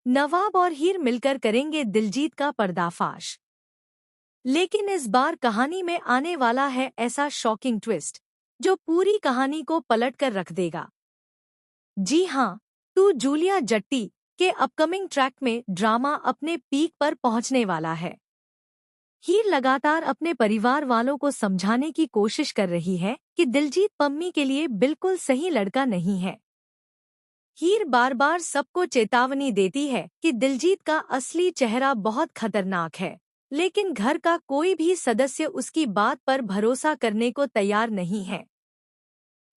नवाब और हीर मिलकर करेंगे दिलजीत का पर्दाफाश। लेकिन इस बार कहानी में आने वाला है ऐसा शॉकिंग ट्विस्ट जो पूरी कहानी को पलट कर रख देगा। जी हाँ, तू जूलिया जट्टी के अपकमिंग ट्रैक में ड्रामा अपने पीक पर पहुंचने वाला है। हीर लगातार अपने परिवार वालों को समझाने की कोशिश कर रही है कि दिलजीत पम्मी के लिए बिल्कुल सही लड़का नहीं है। हीर बार बार सबको चेतावनी देती है कि दिलजीत का असली चेहरा बहुत खतरनाक है, लेकिन घर का कोई भी सदस्य उसकी बात पर भरोसा करने को तैयार नहीं है।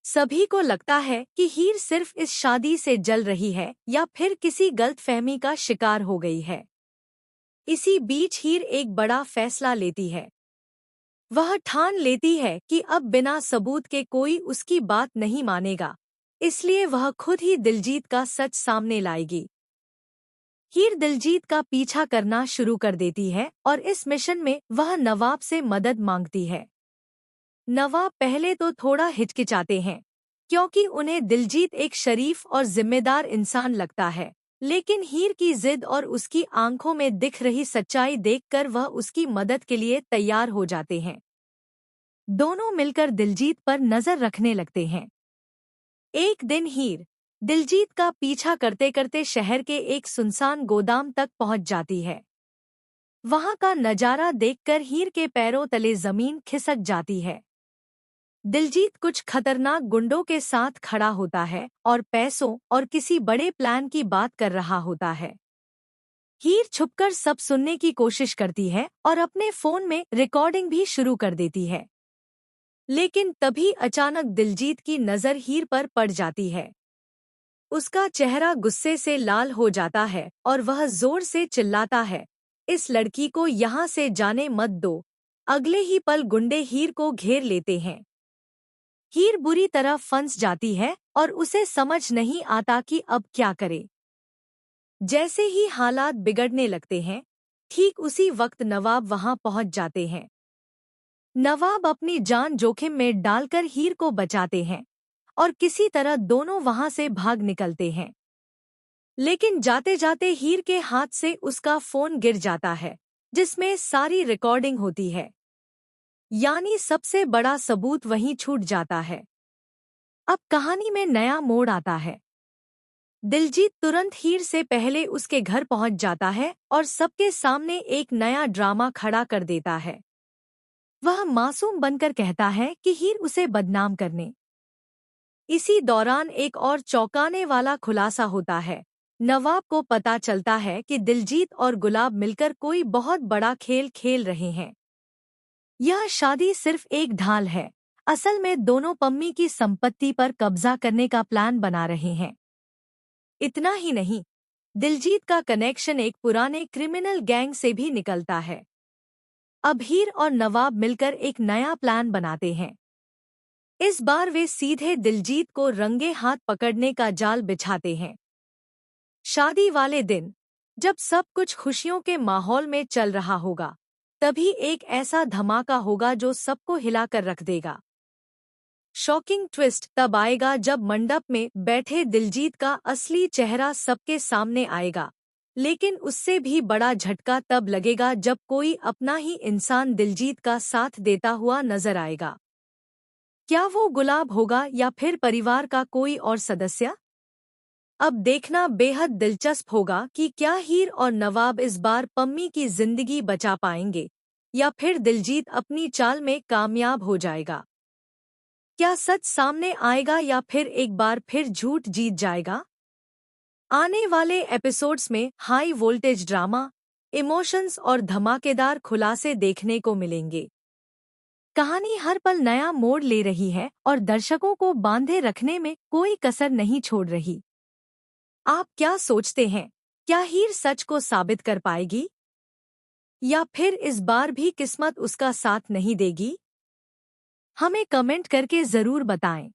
सभी को लगता है कि हीर सिर्फ इस शादी से जल रही है या फिर किसी गलतफहमी का शिकार हो गई है। इसी बीच हीर एक बड़ा फैसला लेती है। वह ठान लेती है कि अब बिना सबूत के कोई उसकी बात नहीं मानेगा, इसलिए वह खुद ही दिलजीत का सच सामने लाएगी। हीर दिलजीत का पीछा करना शुरू कर देती है और इस मिशन में वह नवाब से मदद मांगती है। नवाब पहले तो थोड़ा हिचकिचाते हैं, क्योंकि उन्हें दिलजीत एक शरीफ और जिम्मेदार इंसान लगता है, लेकिन हीर की जिद और उसकी आंखों में दिख रही सच्चाई देखकर वह उसकी मदद के लिए तैयार हो जाते हैं। दोनों मिलकर दिलजीत पर नजर रखने लगते हैं। एक दिन हीर दिलजीत का पीछा करते करते शहर के एक सुनसान गोदाम तक पहुंच जाती है। वहां का नजारा देखकर हीर के पैरों तले जमीन खिसक जाती है। दिलजीत कुछ खतरनाक गुंडों के साथ खड़ा होता है और पैसों और किसी बड़े प्लान की बात कर रहा होता है। हीर छुपकर सब सुनने की कोशिश करती है और अपने फोन में रिकॉर्डिंग भी शुरू कर देती है। लेकिन तभी अचानक दिलजीत की नज़र हीर पर पड़ जाती है। उसका चेहरा गुस्से से लाल हो जाता है और वह जोर से चिल्लाता है, इस लड़की को यहाँ से जाने मत दो। अगले ही पल गुंडे हीर को घेर लेते हैं। हीर बुरी तरह फंस जाती है और उसे समझ नहीं आता कि अब क्या करे। जैसे ही हालात बिगड़ने लगते हैं, ठीक उसी वक्त नवाब वहां पहुंच जाते हैं। नवाब अपनी जान जोखिम में डालकर हीर को बचाते हैं और किसी तरह दोनों वहां से भाग निकलते हैं। लेकिन जाते जाते हीर के हाथ से उसका फोन गिर जाता है, जिसमें सारी रिकॉर्डिंग होती है। यानी सबसे बड़ा सबूत वहीं छूट जाता है। अब कहानी में नया मोड़ आता है। दिलजीत तुरंत हीर से पहले उसके घर पहुंच जाता है और सबके सामने एक नया ड्रामा खड़ा कर देता है। वह मासूम बनकर कहता है कि हीर उसे बदनाम करने। इसी दौरान एक और चौंकाने वाला खुलासा होता है। नवाब को पता चलता है कि दिलजीत और गुलाब मिलकर कोई बहुत बड़ा खेल खेल रहे हैं। यह शादी सिर्फ एक ढाल है, असल में दोनों पम्मी की संपत्ति पर कब्जा करने का प्लान बना रहे हैं। इतना ही नहीं, दिलजीत का कनेक्शन एक पुराने क्रिमिनल गैंग से भी निकलता है। अब हीर और नवाब मिलकर एक नया प्लान बनाते हैं। इस बार वे सीधे दिलजीत को रंगे हाथ पकड़ने का जाल बिछाते हैं। शादी वाले दिन, जब सब कुछ खुशियों के माहौल में चल रहा होगा, तभी एक ऐसा धमाका होगा जो सबको हिलाकर रख देगा। शॉकिंग ट्विस्ट तब आएगा जब मंडप में बैठे दिलजीत का असली चेहरा सबके सामने आएगा। लेकिन उससे भी बड़ा झटका तब लगेगा जब कोई अपना ही इंसान दिलजीत का साथ देता हुआ नजर आएगा। क्या वो गुलाब होगा या फिर परिवार का कोई और सदस्य? अब देखना बेहद दिलचस्प होगा कि क्या हीर और नवाब इस बार पम्मी की जिंदगी बचा पाएंगे या फिर दिलजीत अपनी चाल में कामयाब हो जाएगा। क्या सच सामने आएगा या फिर एक बार फिर झूठ जीत जाएगा? आने वाले एपिसोड्स में हाई वोल्टेज ड्रामा, इमोशंस और धमाकेदार खुलासे देखने को मिलेंगे। कहानी हर पल नया मोड़ ले रही है और दर्शकों को बांधे रखने में कोई कसर नहीं छोड़ रही। आप क्या सोचते हैं? क्या हीर सच को साबित कर पाएगी या फिर इस बार भी किस्मत उसका साथ नहीं देगी? हमें कमेंट करके जरूर बताएं।